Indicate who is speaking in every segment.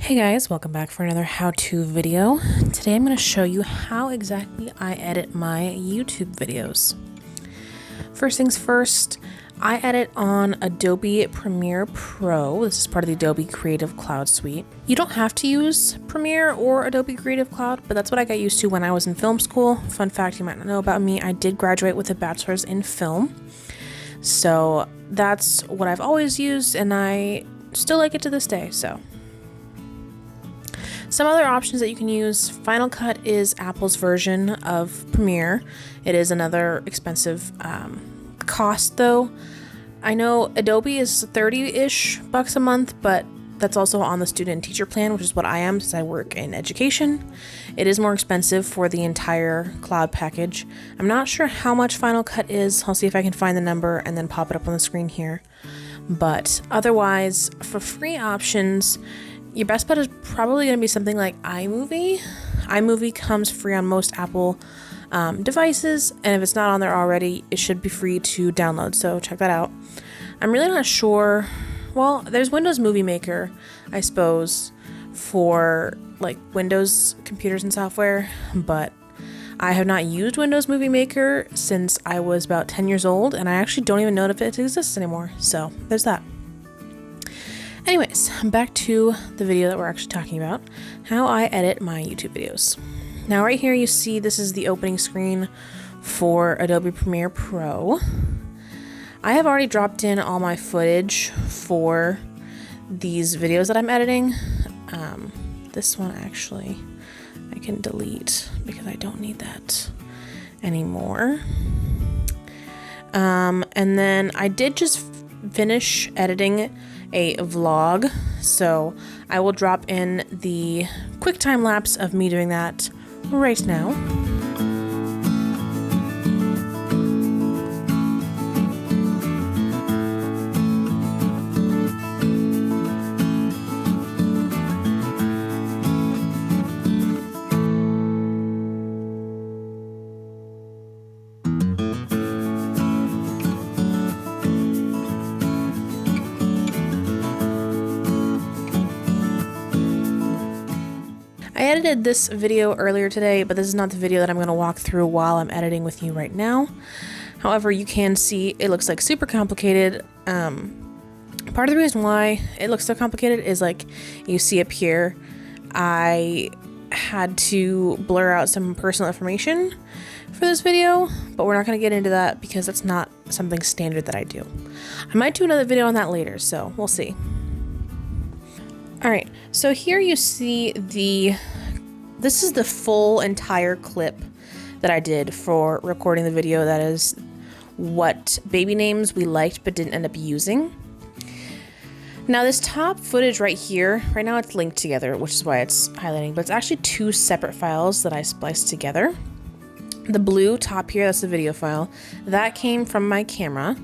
Speaker 1: Hey guys, welcome back for another how-to video. Today I'm going to show you how exactly I edit my YouTube videos. First things first, I edit on Adobe Premiere Pro. This is part of the Adobe Creative Cloud suite. You don't have to use Premiere or Adobe Creative Cloud, but that's what I got used to when I was in film school. Fun fact you might not know about me, I did graduate with a bachelor's in film. So that's what I've always used and I still like it to this day, so. Some other options that you can use, Final Cut is Apple's version of Premiere. It is another expensive cost though. I know Adobe is 30-ish bucks a month, but that's also on the student and teacher plan, which is what I am since I work in education. It is more expensive for the entire cloud package. I'm not sure how much Final Cut is. I'll see if I can find the number and then pop it up on the screen here. But otherwise, for free options, your best bet is probably going to be something like iMovie. iMovie comes free on most Apple devices, and if it's not on there already, it should be free to download, so check that out. I'm really not sure. Well, there's Windows Movie Maker, I suppose, for like Windows computers and software, but I have not used Windows Movie Maker since I was about 10 years old, and I actually don't even know if it exists anymore, so there's that. Anyways, back to the video that we're actually talking about, how I edit my YouTube videos. Now right here you see this is the opening screen for Adobe Premiere Pro. I have already dropped in all my footage for these videos that I'm editing. This one actually I can delete because I don't need that anymore. And then I did just finish editing a vlog, so I will drop in the quick time lapse of me doing that right now. I edited this video earlier today, but this is not the video that I'm going to walk through while I'm editing with you right now. However, you can see it looks like super complicated. Part of the reason why it looks so complicated is like you see up here, I had to blur out some personal information for this video, but we're not going to get into that because that's not something standard that I do. I might do another video on that later, so we'll see. Alright, so here you see this is the full entire clip that I did for recording the video. That is what baby names we liked but didn't end up using. Now this top footage right here, right now it's linked together, which is why it's highlighting, but it's actually two separate files that I spliced together. The blue top here, that's the video file, that came from my camera,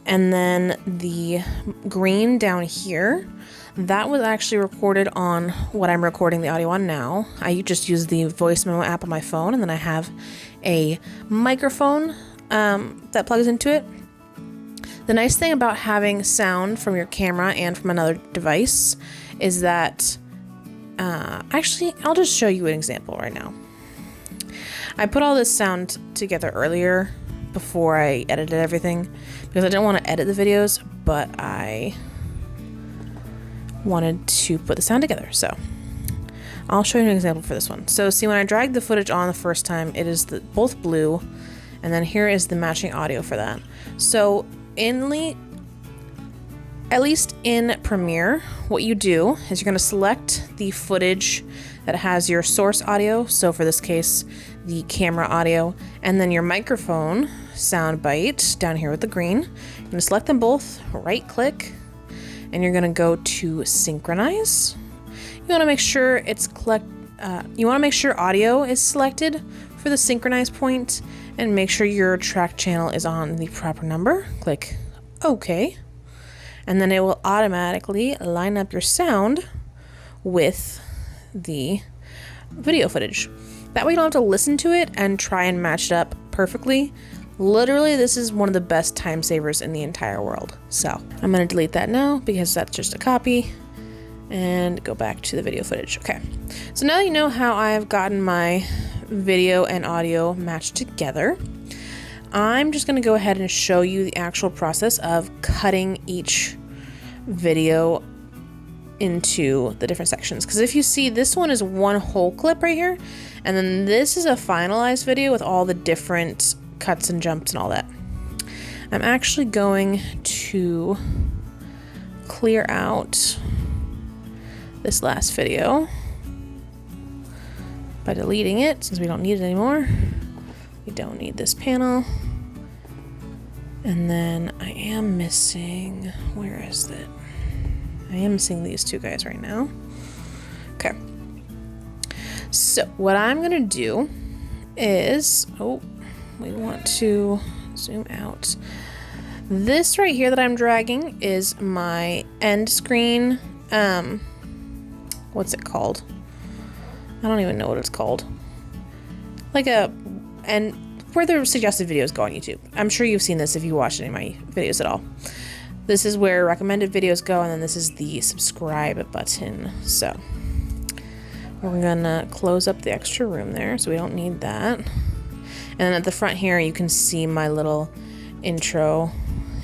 Speaker 1: and then the green down here, that was actually recorded on what I'm recording the audio on now. I just use the voice memo app on my phone, and then I have a microphone that plugs into it. The nice thing about having sound from your camera and from another device is that, actually, I'll just show you an example right now. I put all this sound together earlier before I edited everything because I didn't want to edit the videos, but I wanted to put the sound together, so I'll show you an example for this one. So see, when I dragged the footage on the first time, it is both blue, and then here is the matching audio for that. So at least in Premiere, what you do is you're going to select the footage that has your source audio, so for this case the camera audio, and then your microphone sound bite down here with the green. You're going to select them both, right click, and you're going to go to synchronize. You want to make sure audio is selected for the synchronize point, and make sure your track channel is on the proper number. Click OK, and then it will automatically line up your sound with the video footage. That way you don't have to listen to it and try and match it up perfectly. Literally, this is one of the best time savers in the entire world. So I'm going to delete that now because that's just a copy. and go back to the video footage. Okay, so now that you know how I've gotten my video and audio matched together, I'm just going to go ahead and show you the actual process of cutting each video into the different sections. Because if you see, this one is one whole clip right here, and then this is a finalized video with all the different cuts and jumps and all that. I'm actually going to clear out this last video by deleting it since we don't need it anymore. We don't need this panel. And then I am missing, where is it? I am missing these two guys right now. Okay. So what I'm gonna do is, we want to zoom out. This right here that I'm dragging is my end screen. What's it called? I don't even know what it's called. Like and where the suggested videos go on YouTube. I'm sure you've seen this if you watched any of my videos at all. This is where recommended videos go, and then this is the subscribe button. So we're gonna close up the extra room there, so we don't need that. And then at the front here, you can see my little intro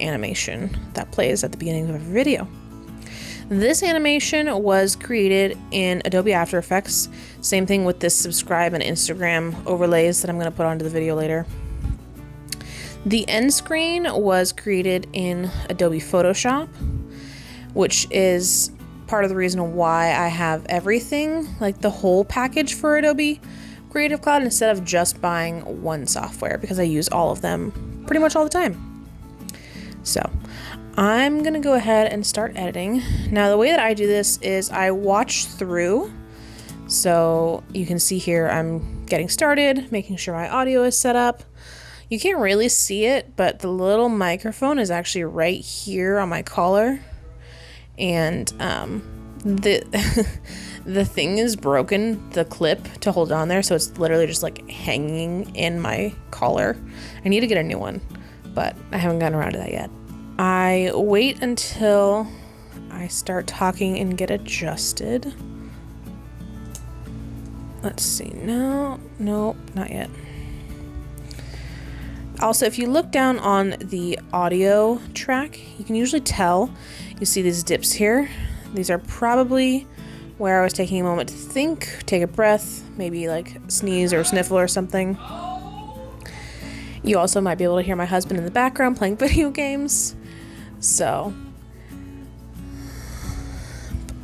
Speaker 1: animation that plays at the beginning of every video. This animation was created in Adobe After Effects. Same thing with this subscribe and Instagram overlays that I'm going to put onto the video later. The end screen was created in Adobe Photoshop, which is part of the reason why I have everything, like the whole package for Adobe Creative Cloud instead of just buying one software, because I use all of them pretty much all the time. So I'm gonna go ahead and start editing. Now the way that I do this is I watch through. So you can see here I'm getting started, making sure my audio is set up. You can't really see it, but the little microphone is actually right here on my collar. And the the thing is broken, the clip to hold on there, so it's literally just like hanging in my collar. I need to get a new one, but I haven't gotten around to that yet. I wait until I start talking and get adjusted. Let's see. No, not yet. Also, if you look down on the audio track, you can usually tell, you see these dips here. These are probably where I was taking a moment to think, take a breath, maybe like sneeze or sniffle or something. You also might be able to hear my husband in the background playing video games. So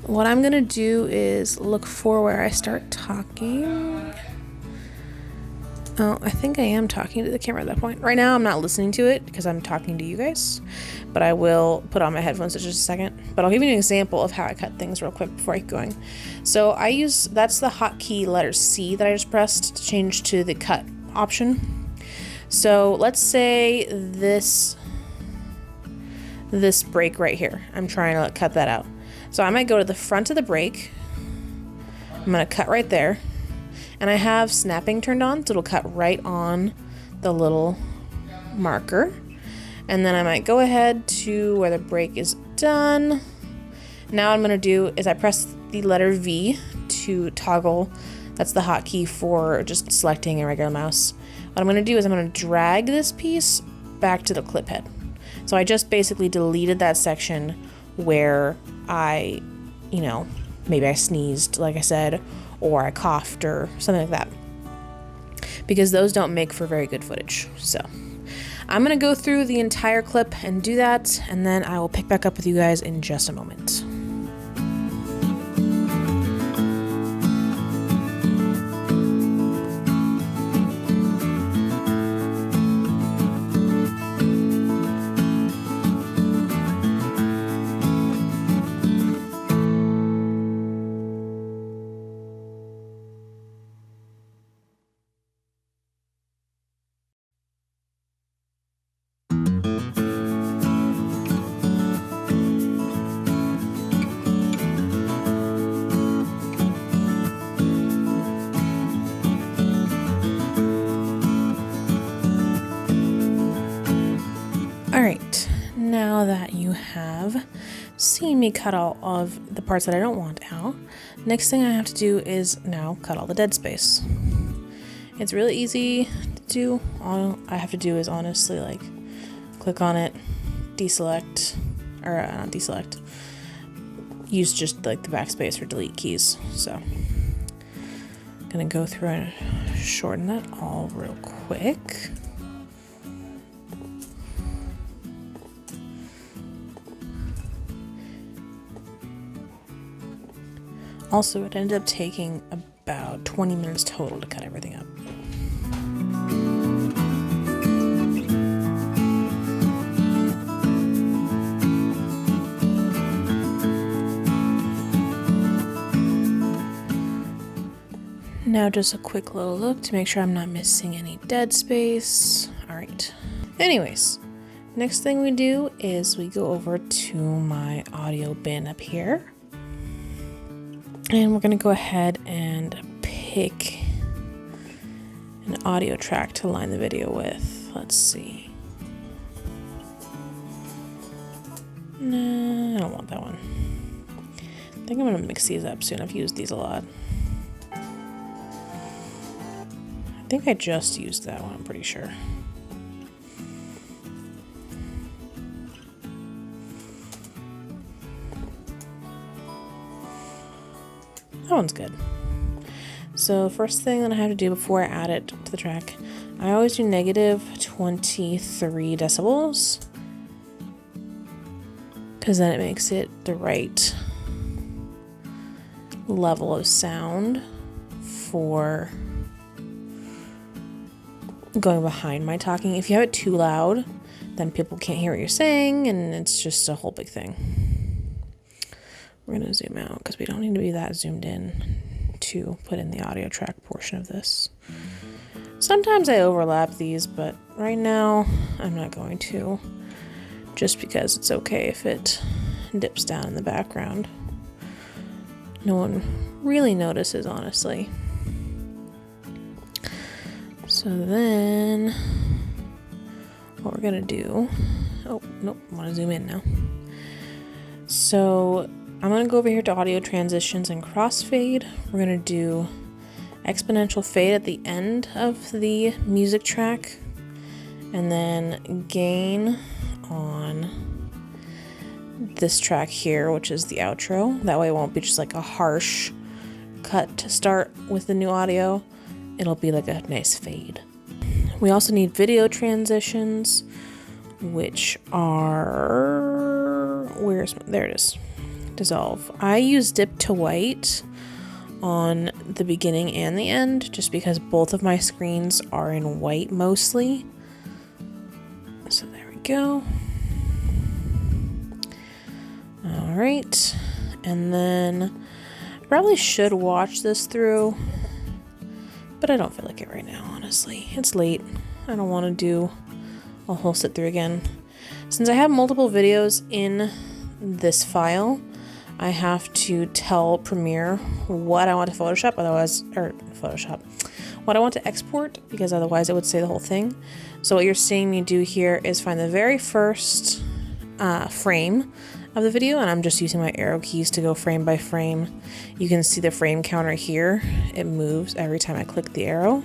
Speaker 1: what I'm gonna do is look for where I start talking. Oh, I think I am talking to the camera at that point. Right now I'm not listening to it because I'm talking to you guys, but I will put on my headphones in just a second. But I'll give you an example of how I cut things real quick before I keep going. So that's the hotkey letter C that I just pressed to change to the cut option. So let's say this break right here. I'm trying to cut that out. So I might go to the front of the break. I'm gonna cut right there. And I have snapping turned on, so it'll cut right on the little marker. And then I might go ahead to where the break is done. Now what I'm gonna do is I press the letter V to toggle. That's the hotkey for just selecting a regular mouse. What I'm gonna do is I'm gonna drag this piece back to the clip head. So I just basically deleted that section where I, maybe I sneezed, like I said, or I coughed or something like that, because those don't make for very good footage. So I'm gonna go through the entire clip and do that, and then I will pick back up with you guys in just a moment. All right, now that you have seeing me cut all of the parts that I don't want out, next thing I have to do is now cut all the dead space. It's really easy to do. All I have to do is honestly like click on it, deselect, or not deselect, use just like the backspace or delete keys. So I'm gonna go through and shorten that all real quick. Also, it ended up taking about 20 minutes total to cut everything up. Now just a quick little look to make sure I'm not missing any dead space. All right. Anyways, next thing we do is we go over to my audio bin up here. And we're going to go ahead and pick an audio track to line the video with. Let's see. No, I don't want that one. I think I'm going to mix these up soon. I've used these a lot. I think I just used that one, I'm pretty sure. That one's good. So first thing that I have to do before I add it to the track, I always do negative 23 decibels, because then it makes it the right level of sound for going behind my talking. If you have it too loud, then people can't hear what you're saying, and it's just a whole big thing. We're going to zoom out because we don't need to be that zoomed in to put in the audio track portion of this. Sometimes I overlap these, but right now I'm not going to, just because it's okay if it dips down in the background. No one really notices, honestly. So then what we're going to do, oh, nope, I want to zoom in now. So I'm going to go over here to audio transitions and crossfade. We're going to do exponential fade at the end of the music track, and then gain on this track here, which is the outro. That way it won't be just like a harsh cut to start with the new audio. It'll be like a nice fade. We also need video transitions, which are, there it is. Dissolve. I use dip to white on the beginning and the end, just because both of my screens are in white mostly. So there we go. All right, and then I probably should watch this through, but I don't feel like it right now, honestly. It's late. I don't want to do a whole sit through again. Since I have multiple videos in this file, I have to tell Premiere what I want to Photoshop, what I want to export, because otherwise it would say the whole thing. So what you're seeing me do here is find the very first frame of the video, and I'm just using my arrow keys to go frame by frame. You can see the frame counter here. It moves every time I click the arrow.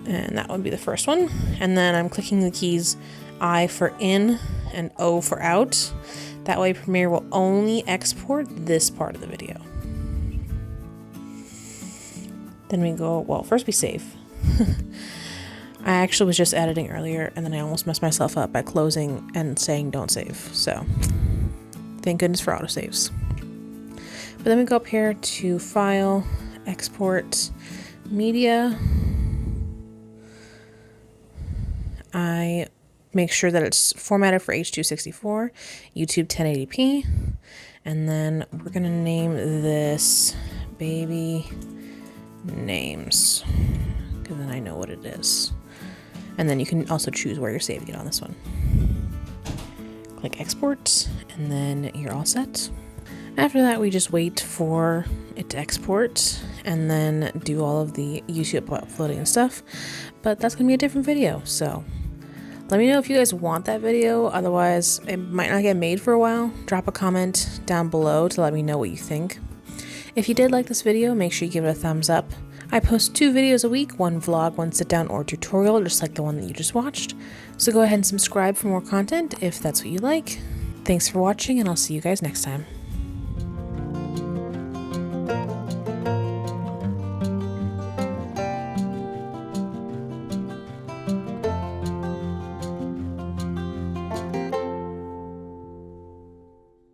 Speaker 1: And that would be the first one. And then I'm clicking the keys I for in and O for out. That way Premiere will only export this part of the video. Then we go, well, first we save. I actually was just editing earlier, and then I almost messed myself up by closing and saying don't save. So thank goodness for autosaves. But then we go up here to File, Export, Media. I make sure that it's formatted for H.264, YouTube 1080p, and then we're gonna name this Baby Names, because then I know what it is. And then you can also choose where you're saving it on this one. Click Export, and then you're all set. After that, we just wait for it to export, and then do all of the YouTube uploading and stuff, but that's gonna be a different video, so Let me know if you guys want that video, otherwise it might not get made for a while. Drop a comment down below to let me know what you think. If you did like this video, make sure you give it a thumbs up. I post 2 videos a week, one vlog, one sit down or tutorial, just like the one that you just watched. So go ahead and subscribe for more content if that's what you like. Thanks for watching, and I'll see you guys next time.